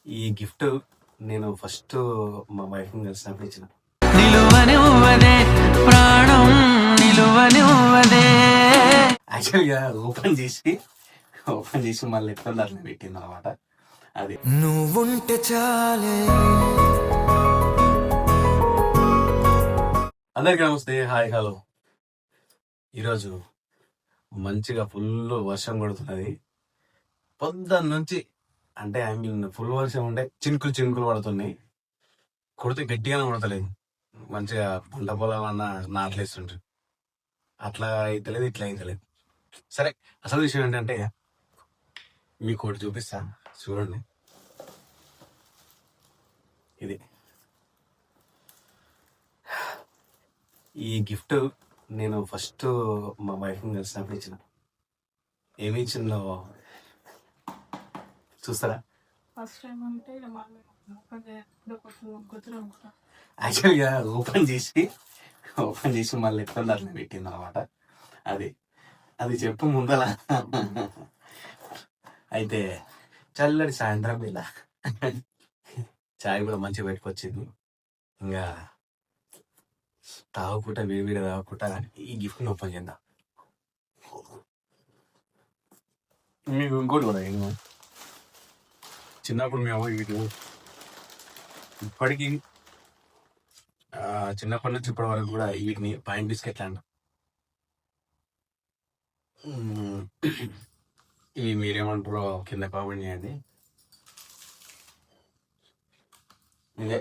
ఈ గిఫ్ట్ నేను ఫస్ట్ మా వైఫ్ని కలిసినప్పుడు ఇచ్చిన. నిలువనివ్వదే ప్రాణం నిలువనివ్వదే. యాక్చువల్గా ఓపెన్ చేసి మళ్ళీ ఎట్లా దాంట్లో పెట్టింది అనమాట. అది నువ్వుంటే చాలే. అందరికీ నమస్తే, హాయ్, హలో. ఈరోజు మంచిగా ఫుల్ వర్షం కొడుతున్నది పొద్దున్న నుంచి. అంటే ఐ మీన్ ఫుల్ వర్షం ఉంటే చినుకులు చినుకులు పడుతున్నాయి. కొడితే గట్టిగానే కొడతలేదు. మంచిగా పంట పొలాలన్నా నాట్లేస్తుంటారు. అట్లా అయితలేదు, ఇట్లా అయితలేదు. సరే, అసలు విషయం ఏంటంటే మీకు ఒకటి చూపిస్తా, చూడండి. ఇది ఈ గిఫ్ట్ నేను ఫస్ట్ మా వైఫ్ని కలిసినప్పుడు ఇచ్చిన. ఏమి ఇచ్చిందో చూస్తారా? ఫస్ట్ టైం అంటే యాక్చువల్గా ఓపెన్ చేసి మళ్ళీ ఎట్లా దాంట్లో పెట్టింది అనమాట. అది చెప్పు ముందల. అయితే చల్లటి సాయంత్రం ఇలా చాయ్ కూడా మంచిగా పెట్టుకొచ్చింది. ఇంకా తాగుకుంటా వేడివేడి తాగుకుంటా ఈ గిఫ్ట్ని ఓపెన్ చేద్దాం. మీకు ఇంకోటి కూడా చిన్నప్పుడు మేము వీటి ఇప్పటికీ చిన్నప్పటి నుంచి ఇప్పటి వరకు కూడా వీటిని పైన బిస్కెట్లు అంటాం. ఇవి మీరేమంటారో కింద కామెంట్ చేయండి. ఇదే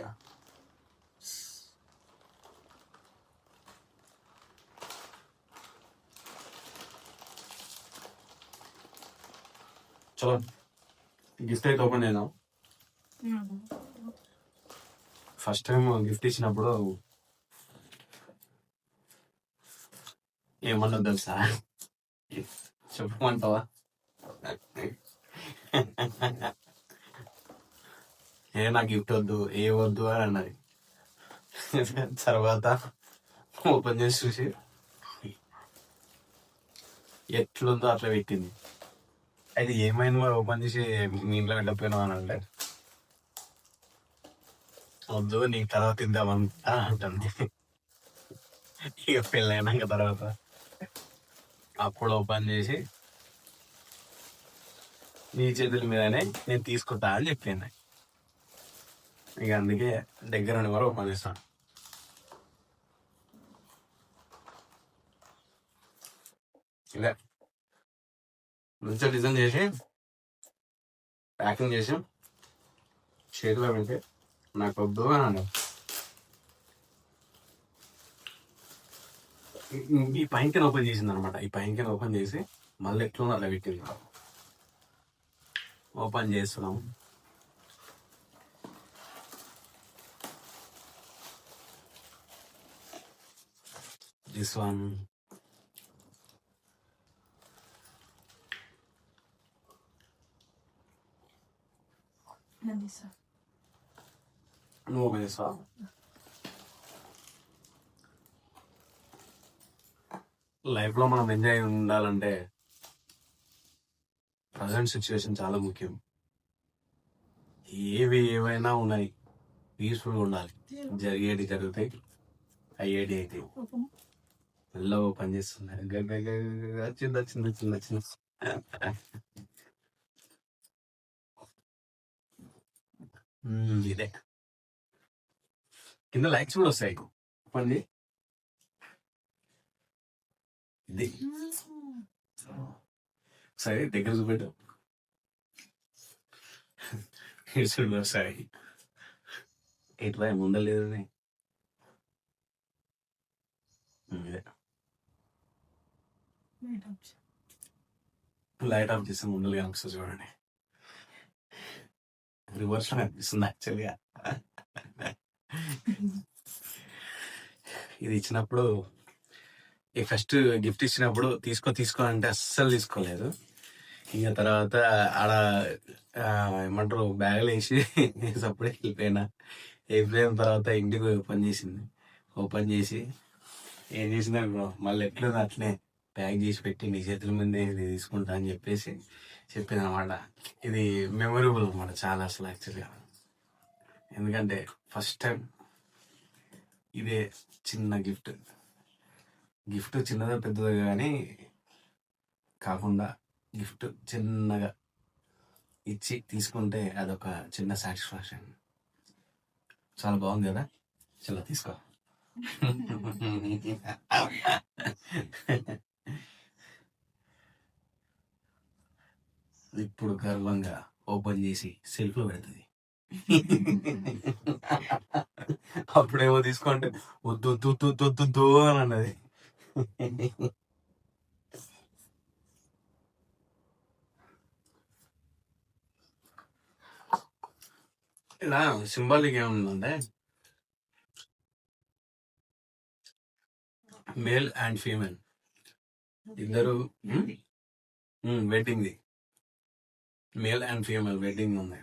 చలో గిఫ్ట్ అయితే ఓపెన్ చేద్దాం. ఫస్ట్ టైం గిఫ్ట్ ఇచ్చినప్పుడు ఏమన్నా తెలుసా? చెప్పమంటావా? నాకు గిఫ్ట్ వద్దు, ఏ వద్దు అని అన్నది. తర్వాత ఓపెన్ చేసి చూసి ఎట్లుందో అట్లా పెట్టింది. అయితే ఏమైంది మరి ఓపెన్ చేసి మీ ఇంట్లో వెళ్ళకపోయినావు అని అంటే, వద్దు నీకు తర్వాత తిందామంటా అంటుంది. ఇక పెళ్ళైనాక తర్వాత అప్పుడు ఓపెన్ చేసి నీ చేతుల మీదనే నేను తీసుకుంటా అని చెప్పాను. ఇక అందుకే దగ్గర ఉండి కూడా ఓపెన్ చేస్తాను. ఇలా మంచిగా డిజైన్ చేసి ప్యాకింగ్ చేసి చేతిలో పెడితే నాకు వద్దు అని అన్నాడు. ఈ పైన ఓపెన్ చేసింది అనమాట. ఈ పైన ఓపెన్ చేసి మళ్ళీ ఎట్లా అలా పెట్టింది. ఓపెన్ చేస్తున్నాం. దిస్ వన్ నువ్వు ఓపెన్ చేస్తావా? లైఫ్లో మనం ఎంజాయ్ ఉండాలంటే ప్రజెంట్ సిచ్యువేషన్ చాలా ముఖ్యం. ఏవైనా ఉన్నాయి, పీస్ఫుల్గా ఉండాలి. జరిగేటి జరుగుతాయి, అయ్యేటి అయితే మెల్లగా ఓపెన్ చేస్తున్నారు. వచ్చింది. ఇదే కింద లైక్స్ కూడా వస్తాయి. చెప్పండి. ఇది సరే దగ్గర చూపెట్టు. చూడు సరే ఎట్లా ఉండలేదు. లైట్ ఆఫ్ చేస్తే ముందలు కనిపిస్తుంది చూడండి. రివర్స్ లో కనిపిస్తుంది యాక్చువల్గా. ఇది ఇచ్చినప్పుడు ఈ ఫస్ట్ గిఫ్ట్ ఇచ్చినప్పుడు తీసుకో అంటే అస్సలు తీసుకోలేదు. ఇంకా తర్వాత ఆడ ఏమంటారు బ్యాగులు వేసి సపరేట్ వెళ్ళిపోయినా. వెళ్ళిపోయిన తర్వాత ఇంటికి ఓపెన్ చేసి ఏం చేసిందా మళ్ళీ ఎట్లా అట్లనే ప్యాక్ చేసి పెట్టి నీ చేతుల మీద ఇది తీసుకుంటా అని చెప్పేసి చెప్పింది అనమాట. ఇది మెమొరబుల్ అనమాట చాలా అసలు యాక్చువల్గా. ఎందుకంటే ఫస్ట్ టైం ఇదే చిన్న గిఫ్ట్ చిన్నదో పెద్దదో కానీ కాకుండా గిఫ్ట్ చిన్నగా ఇచ్చి తీసుకుంటే అదొక చిన్న సాటిస్ఫాక్షన్. చాలా బాగుంది కదా, చాలా తీసుకో. ఇప్పుడు గర్వంగా ఓపెన్ చేసి సెల్ఫ్లో పెడుతుంది. అప్పుడేమో తీసుకుంటే వద్దు వద్దు వద్దు వద్దు వద్దు వద్దు అని అన్నది. ఇలా సింబాలిక్ ఏముందంటే మేల్ అండ్ ఫీమేల్ ఇద్దరు వెడ్డింగ్ది, మేల్ అండ్ ఫీమేల్ వెడ్డింగ్ ఉంది.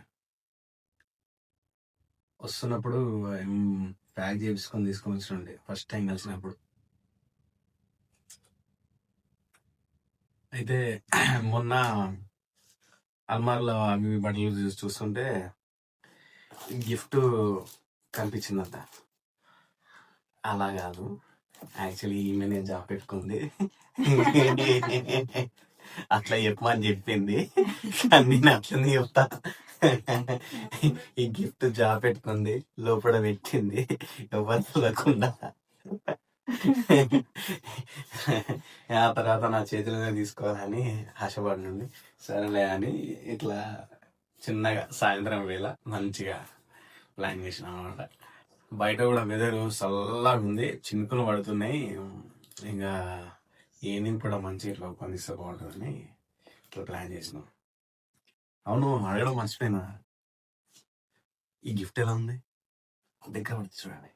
వస్తున్నప్పుడు ప్యాక్ చేయించుకొని తీసుకొని వచ్చినండి ఫస్ట్ టైం కలిసినప్పుడు. అయితే మొన్న అల్మార్లో అవి బట్టలు చూస్తుంటే గిఫ్ట్ కనిపించిందంట. అలా కాదు, యాక్చువల్లీ ఈమె నేను జాబ్ పెట్టుకుంది అట్లా చెప్పమని చెప్పింది, కానీ నేను అట్లనే చెప్తా. ఈ గిఫ్ట్ జాబ్ పెట్టుకుంది, లోపల పెట్టింది, ఎవరు చూడకుండా. ఆ తర్వాత నా చేతిలోనే తీసుకోవాలని ఆశపడినండి. సరేలే అని ఇట్లా చిన్నగా సాయంత్రం వేళ మంచిగా ప్లాన్ చేసిన అనమాట. బయట కూడా వెదర్ చల్లగా ఉంది, చినుకులు పడుతున్నాయి. ఇంకా ఈవినింగ్ కూడా మంచిగా ఇట్లా పండిస్తే బాగుంటుందని ఇట్లా ప్లాన్ చేసినాం. అవును, అడగడం మర్చిపోయినా, ఈ గిఫ్ట్ ఎలా ఉంది దగ్గర పడితే చూడండి.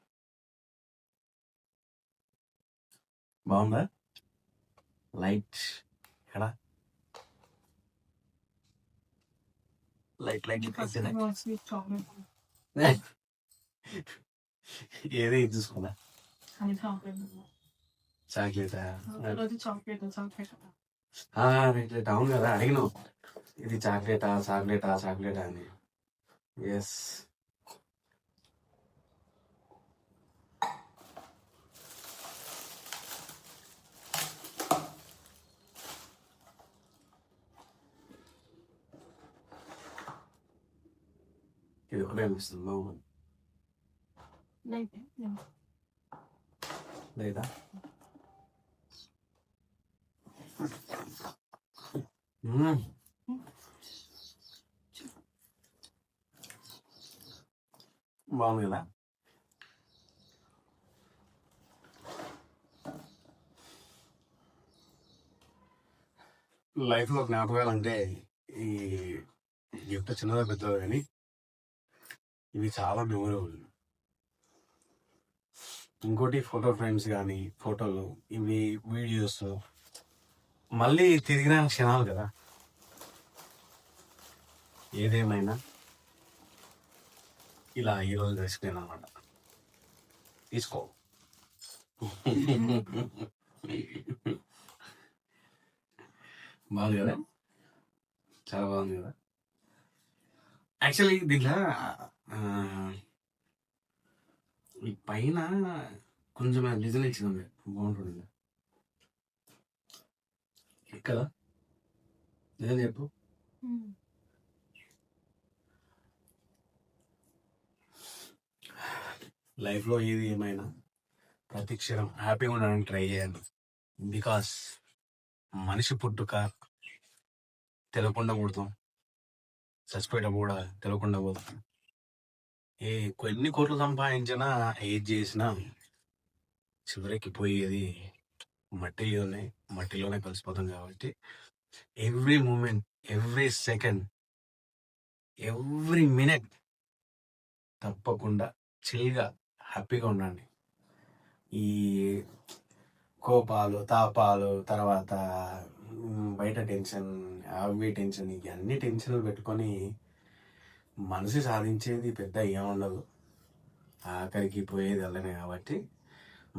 బాగుందా? లైట్ ఎక్కడ లైట్ లైట్ ఏది చూసుకున్నా చాక్లెటా? రైట్ అవును కదా, అడిగినావు ఇది చాక్లెటా చాక్లెటా చాక్లెటా అని. ఎస్, ఇది ఒకటే అనిపిస్తుంది. బాగుంది లేదా? బాగుంది కదా. లైఫ్లో జ్ఞాపకాలు అంటే ఈ గిఫ్ట్ చిన్నదో పెద్దదో కానీ ఇవి చాలా మెమొరబుల్. ఇంకోటి ఫోటో ఫ్రేమ్స్ కానీ ఫోటోలు, ఇవి వీడియోస్ మళ్ళీ తిరిగిన క్షణాలు కదా. ఏదేమైనా ఇలా ఈరోజు తెచ్చిపోయాను అనమాట. తీసుకో. బాగుంది కదా, చాలా బాగుంది కదా. యాక్చువల్లీ దీంట్లో ఈ పైన కొంచెం డిజైన్ ఇచ్చింది, బాగుంటుంది కదా. నేను చెప్పు, లైఫ్లో ఏది ఏమైనా ప్రతి క్షణం హ్యాపీగా ఉండడానికి ట్రై చేయండి. బికాస్ మనిషి పుట్టుక తెలియకుండా పుడతాం, చచ్చిపోయేటప్పుడు కూడా తెలియకుండా పోతాం. ఎన్ని కోట్లు సంపాదించినా ఏది చేసినా చివరికి పోయేది మట్టిలోనే కలిసిపోతాం. కాబట్టి every moment, every second, every minute తప్పకుండా చిల్గా హ్యాపీగా ఉండండి. ఈ కోపాలు తాపాలు, తర్వాత బయట టెన్షన్, అవి టెన్షన్, ఇవన్నీ టెన్షన్లు పెట్టుకొని మనసు సాధించేది పెద్ద ఏముండదు, ఆఖరికి పోయేది వెళ్ళనే. కాబట్టి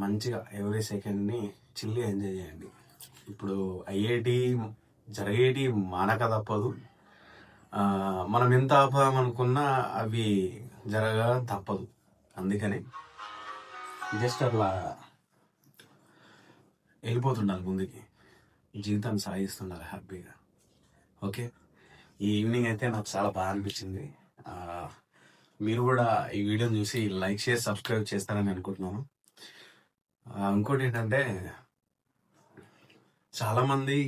మంచిగా ఎవ్రీ సెకండ్ని చిల్గా ఎంజాయ్ చేయండి. ఇప్పుడు ఐఐటి జరిగేటి మానక తప్పదు. మనం ఎంత ఆపామనుకున్నా అవి జరగ తప్పదు. అందుకని జస్ట్ అట్లా వెళ్ళిపోతుండాలి ముందుకి, జీవితాన్ని సాగిస్తుండాలి హ్యాపీగా. ఓకే, ఈ ఈవినింగ్ అయితే నాకు చాలా బాగా అనిపించింది. మీరు కూడా ఈ వీడియోని చూసి లైక్ చేసి సబ్స్క్రైబ్ చేస్తారని అనుకుంటున్నాను. ఇంకోటి ఏంటంటే, చాలామంది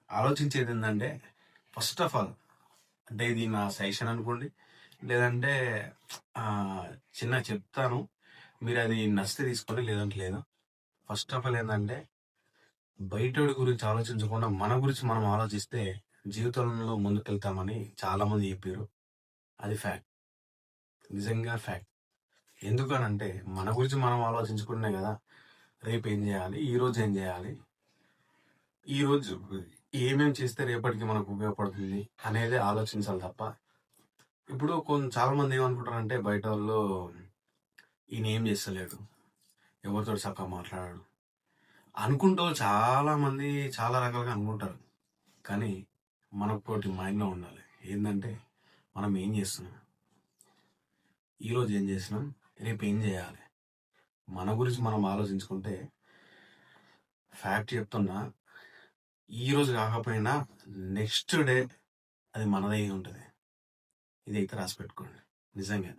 ఆలోచించేది ఏంటంటే, ఫస్ట్ ఆఫ్ ఆల్ అంటే ఇది నా సజెషన్ అనుకోండి, లేదంటే చిన్న చెప్తాను, మీరు అది నచ్చితే తీసుకోండి, లేదంటే లేదు. ఫస్ట్ ఆఫ్ ఆల్ ఏంటంటే, బయటోడి గురించి ఆలోచించకుండా మన గురించి మనం ఆలోచిస్తే జీవితంలో ముందుకెళ్తామని చాలామంది చెప్పారు. అది ఫ్యాక్ట్, నిజంగా ఫ్యాక్ట్. ఎందుకనంటే మన గురించి మనం ఆలోచించుకునే కదా రేపు ఏం చేయాలి, ఈరోజు ఏం చేయాలి, ఈరోజు ఏమేమి చేస్తే రేపటికి మనకు ఉపయోగపడుతుంది అనేది ఆలోచించాలి తప్ప. ఇప్పుడు చాలామంది ఏమనుకుంటారంటే, బయట వాళ్ళు ఈయన ఏం చేస్తలేడు, ఎవరితో చక్కగా మాట్లాడాడు అనుకుంటూ చాలామంది చాలా రకాలుగా అనుకుంటారు. కానీ మనకోటి మైండ్లో ఉండాలి, ఏంటంటే మనం ఏం చేస్తున్నాం, ఈరోజు ఏం చేసినాం, రేపు ఏం చేయాలి. మన గురించి మనం ఆలోచించుకుంటే ఫ్యాక్ట్ చెప్తున్నా, ఈరోజు కాకపోయినా నెక్స్ట్ డే అది మనదే ఉంటుంది. ఇదైతే రాసి పెట్టుకోండి. నిజంగా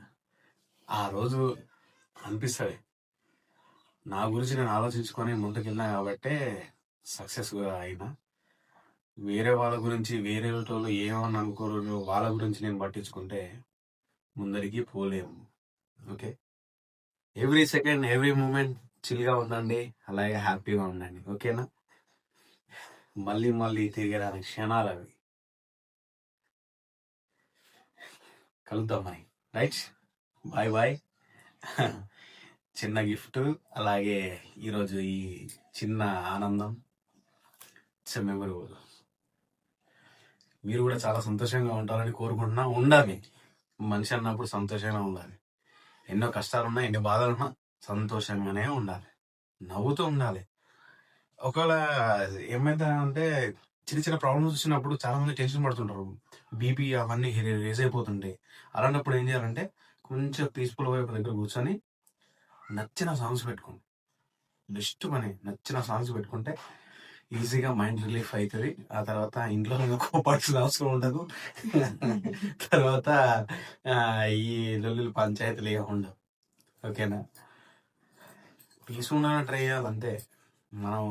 ఆ రోజు అనిపిస్తుంది, నా గురించి నేను ఆలోచించుకొని ముందుకెళ్ళినా కాబట్టే సక్సెస్గా అయినా. వేరే వాళ్ళ గురించి, వేరే వాళ్ళు ఏమని అనుకోరు, వాళ్ళ గురించి నేను పట్టించుకుంటే ముందరికి పోలేము. Okay, every second every moment చిల్గా ఉండండి, అలాగే హ్యాపీగా ఉండండి. ఓకేనా, మళ్ళీ మళ్ళీ తిరిగేదానికి క్షణాలు అవి. కలుద్దాం మరి, రైట్, బాయ్ బాయ్. చిన్న గిఫ్ట్, అలాగే ఈరోజు ఈ చిన్న ఆనందం, ఇట్స్ మెమరబుల్. మీరు కూడా చాలా సంతోషంగా ఉంటారని కోరుకుంటున్నా. ఉండాలి, మనిషి అన్నప్పుడు సంతోషంగా ఉండాలి. ఎన్నో కష్టాలున్నా, ఎన్ని బాధలున్నా సంతోషంగానే ఉండాలి, నవ్వుతూ ఉండాలి. ఒకవేళ ఏమైతే అంటే, చిన్న చిన్న ప్రాబ్లమ్స్ వచ్చినప్పుడు చాలా మంది టెన్షన్ పడుతుంటారు, బీపీ అవన్నీ రేజ్ అయిపోతుంటాయి. అలాంటప్పుడు ఏం చేయాలంటే, కొంచెం పీస్ఫుల్ వైపు దగ్గర కూర్చొని నచ్చిన సాంగ్స్ పెట్టుకోండి. బెస్ట్ పని, నచ్చిన సాంగ్స్ పెట్టుకుంటే ఈజీగా మైండ్ రిలీఫ్ అవుతుంది. ఆ తర్వాత ఇంట్లో కోపాల్సిన అవసరం ఉండదు. తర్వాత ఈ లొల్లులు పంచాయతీలు ఏమి ఉండవు. ఓకేనా, పీస్ఫుల్గా ట్రై చేయాలి అంతే. మనం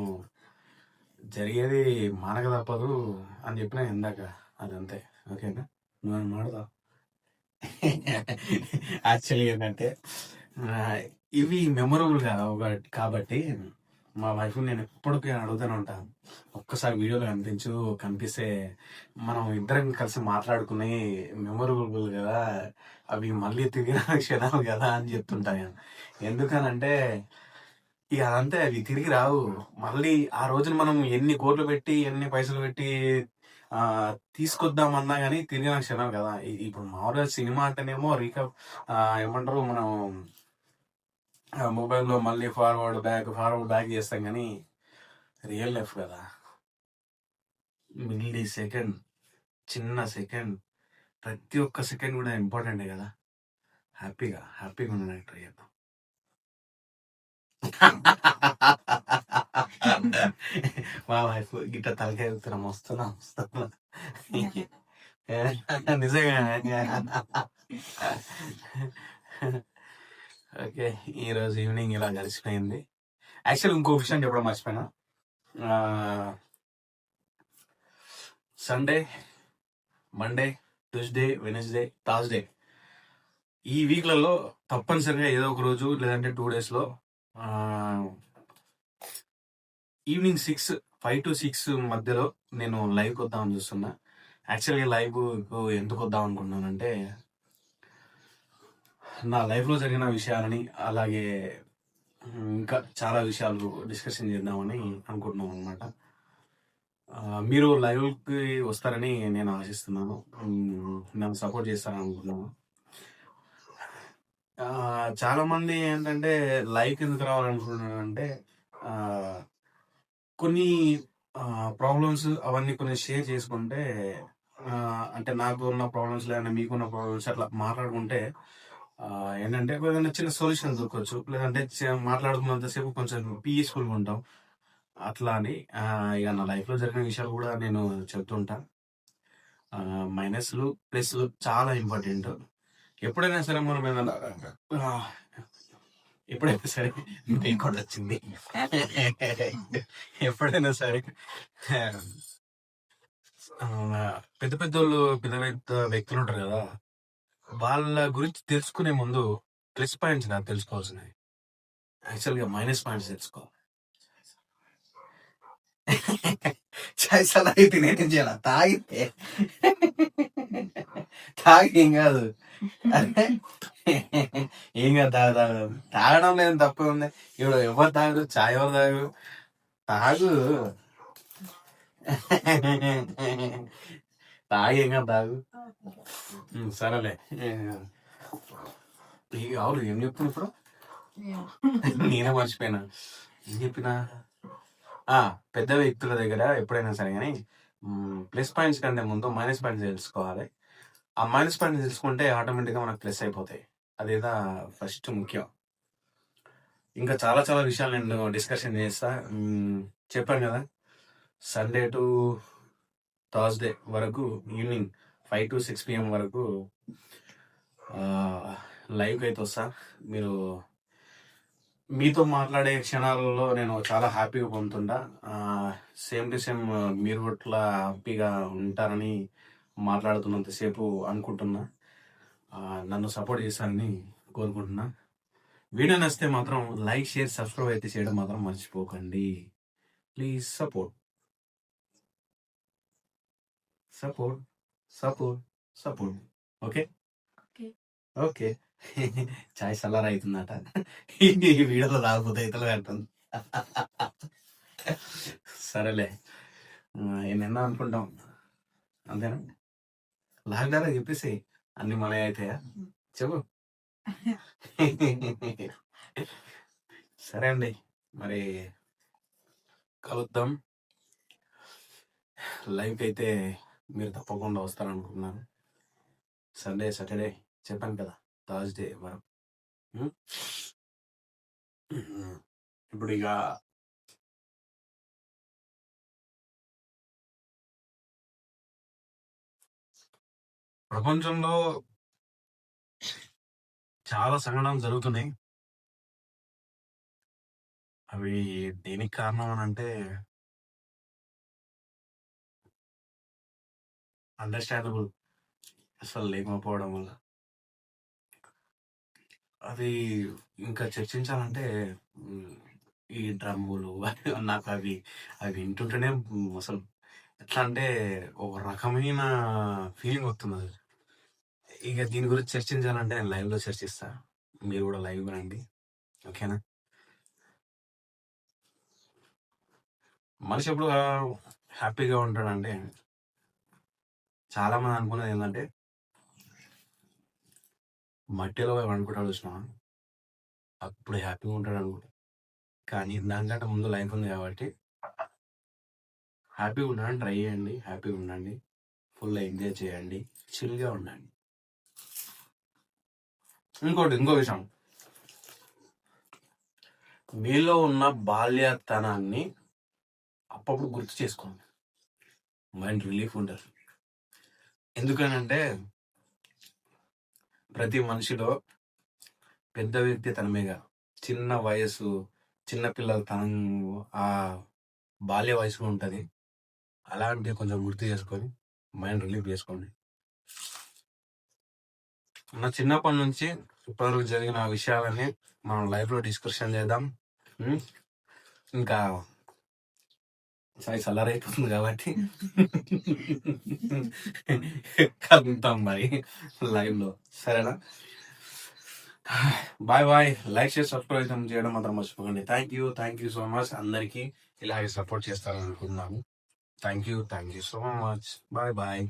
జరిగేది మానక తప్పదు అని చెప్పినా ఇందాక, అదంతే. ఓకేనా, నువ్వు మాడతావు. యాక్చువల్లీ ఏంటంటే, ఇవి మెమొరబుల్ కాబట్టి మా వైఫ్ నేను ఎప్పటికీ అడుగుతూనే ఉంటాను, ఒక్కసారి వీడియోలో కనిపిస్తే మనం ఇద్దరం కలిసి మాట్లాడుకుని మెమొరబుల్ కదా, అవి మళ్ళీ తిరిగిన క్షణాలు కదా అని చెప్తుంటాను. ఎందుకనంటే ఇక అదంతే, అవి తిరిగి రావు. మళ్ళీ ఆ రోజున మనం ఎన్ని కోట్లు పెట్టి, ఎన్ని పైసలు పెట్టి తీసుకొద్దామన్నా కానీ తిరిగిన క్షణాలు కదా. ఇప్పుడు మామూలుగా సినిమా అంటేనేమో ఏమంటారు, మనం మొబైల్లో మళ్ళీ ఫార్వర్డ్ బ్యాక్ చేస్తాం, కానీ రియల్ లైఫ్ కదా, మిల్లీ సెకండ్, చిన్న సెకండ్, ప్రతి ఒక్క సెకండ్ కూడా ఇంపార్టెంటే కదా. హ్యాపీగా ఉండడానికి ట్రై చేద్దాం. మా వైఫ్ గిట్ట తలకాయ వెళ్తున్నాం, వస్తున్నా నిజంగా. ఓకే, ఈరోజు ఈవినింగ్ ఇలా గడిచిపోయింది. యాక్చువల్ ఇంకో విషయం చెప్పడం మర్చిపోయినా, Sunday, Monday, Tuesday, Wednesday, Thursday ఈ వీక్లలో తప్పనిసరిగా ఏదో ఒక రోజు, లేదంటే 2 daysలో ఈవినింగ్ 5 to 6 మధ్యలో నేను లైవ్కి వద్దామని చూస్తున్నా. యాక్చువల్గా లైవ్ ఎందుకు వద్దాం అనుకున్నానంటే, నా లైఫ్లో జరిగిన విషయాలని, అలాగే ఇంకా చాలా విషయాలు డిస్కషన్ చేద్దామని అనుకుంటున్నాం అనమాట. మీరు లైవ్కి వస్తారని నేను ఆశిస్తున్నాను, నన్ను సపోర్ట్ చేస్తారని అనుకుంటున్నాను. చాలామంది ఏంటంటే లైవ్కి ఎందుకు రావాలనుకుంటున్నానంటే, కొన్ని ప్రాబ్లమ్స్ అవన్నీ కొన్ని షేర్ చేసుకుంటే అంటే నాకు ఉన్న ప్రాబ్లమ్స్ లేదంటే మీకున్న ప్రాబ్లమ్స్ అట్లా మాట్లాడుకుంటే ఏంటంటే ఏదైనా చిన్న సొల్యూషన్ దొరకవచ్చు. లేదంటే మాట్లాడుకున్నంతసేపు కొంచెం పీస్ఫుల్గా ఉంటాం. అట్లా అని ఇక నా లైఫ్లో జరిగిన విషయాలు కూడా నేను చెప్తుంటా. మైనస్లు ప్లస్లు చాలా ఇంపార్టెంట్. ఎప్పుడైనా సరే మనం ఏదైనా ఎప్పుడైనా సరే మీకు కూడా వచ్చింది. ఎప్పుడైనా సరే పెద్ద పెద్దోళ్ళు పెద్ద పెద్ద వ్యక్తులు ఉంటారు కదా, వాళ్ళ గురించి తెలుసుకునే ముందు ప్లస్ పాయింట్స్ నాకు తెలుసుకోవాల్సినవి. యాక్చువల్గా మైనస్ పాయింట్స్ తెలుసుకో. చాయ్ సలా అయితే నేనేం చేయాల? తాగితే తాగి ఏం కాదు, ఏం కాదు, తాగడం లేదు తప్పే ఉంది. ఇప్పుడు ఎవరు తాగరు, చాయ్ ఎవరు తాగరు, తాగు తాగి ఏం కాదు, తాగు. సరేలే. అవును, ఏం చెప్తున్నా ఇప్పుడు? నేనే మర్చిపోయినా ఏం చెప్పినా. పెద్ద వ్యక్తుల దగ్గర ఎప్పుడైనా సరే కానీ ప్లస్ పాయింట్స్ కంటే ముందు మైనస్ పాయింట్స్ తెలుసుకోవాలి. ఆ మైనస్ పాయింట్స్ తెలుసుకుంటే ఆటోమేటిక్గా మనకు ప్లస్ అయిపోతాయి. అదేదా ఫస్ట్ ముఖ్యం. ఇంకా చాలా చాలా విషయాలు నేను డిస్కషన్ చేస్తా. చెప్పాను కదా, సండే టు థర్స్డే వరకు ఈవినింగ్ 5 to 6 PM వరకు లైవ్కి అయితే వస్తా. మీరు మీతో మాట్లాడే క్షణాలలో నేను చాలా హ్యాపీగా పొందుతుంటా. సేమ్ టు సేమ్ మీరు ఇట్లా హ్యాపీగా ఉంటారని మాట్లాడుతున్నంతసేపు అనుకుంటున్నా. నన్ను సపోర్ట్ చేస్తారని కోరుకుంటున్నా. వీడియో నచ్చితే మాత్రం లైక్, షేర్, సబ్స్క్రైబ్ అయితే చేయడం మాత్రం మర్చిపోకండి. Please support support support support. Okay okay. చాయ్ సలార్ అవుతుందట. ఈ వీడియోలో రాకపోతే ఇతలు పెట్టండి. సరేలే, ఏమన్నా అనుకుంటాం అంతేనా? లాక్డౌన్ చెప్పేసి అన్ని మళ్ళీ అవుతాయా చెప్పు. సరే అండి, మరి కలుద్దాం. లైవ్కి అయితే మీరు తప్పకుండా వస్తారనుకుంటున్నాను. సండే, సాటర్డే చెప్పాను కదా, థర్స్డే వరకు. ఇప్పుడు ఇక ప్రపంచంలో చాలా సంఘటనలు జరుగుతున్నాయి. అవి దేనికి కారణం అని అంటే అండర్స్టాండబుల్ అసలు లేకపోవడం వల్ల. అది ఇంకా చర్చించాలంటే ఈ డ్రమ్ములు నాకు అవి అవి వింటుంటేనే అసలు ఎట్లా అంటే ఒక రకమైన ఫీలింగ్ వస్తుంది. ఇక దీని గురించి చర్చించాలంటే నేను లైవ్లో చర్చిస్తా. మీరు కూడా లైవ్ రండి, ఓకేనా? మనిషి ఎప్పుడు హ్యాపీగా ఉంటాడంటే, చాలా మంది అనుకున్నది ఏంటంటే మట్టిలో అనుకుంటాడు చూసిన అప్పుడు హ్యాపీగా ఉంటాడు అనుకుంటా. కానీ దానికంటే ముందు లైఫ్ ఉంది కాబట్టి హ్యాపీగా ఉండడానికి ట్రై చేయండి. హ్యాపీగా ఉండండి, ఫుల్ ఎంజాయ్ చేయండి, చిల్గా ఉండండి. ఇంకో విషయం, మీలో ఉన్న బాల్యతనాన్ని అప్పుడప్పుడు గుర్తు చేసుకోండి. మైండ్ రిలీఫ్ ఉంటుంది. ఎందుకనంటే ప్రతి మనిషిలో పెద్ద వ్యక్తి తనమేగా, చిన్న వయసు, చిన్న పిల్లల తనం ఆ బాల్య వయసులో ఉంటుంది. అలాంటివి కొంచెం గుర్తు చేసుకొని మైండ్ రిలీఫ్ చేసుకోండి. నా చిన్నప్పటి నుంచి ఇప్పటివరకు జరిగిన విషయాలని మనం లైఫ్లో డిస్కషన్ చేద్దాం. ఇంకా సాయి సలార్ అయిపోతుంది కాబట్టి కలుగుతాం మరి లైవ్లో, సరేనా? Bye bye. లైక్ చేసి సబ్స్క్రైబ్ చేయడం మాత్రం మర్చిపోకండి. Thank you so much. అందరికీ ఇలాగే సపోర్ట్ చేస్తారని అనుకుంటున్నాను. Thank you so much. Bye bye.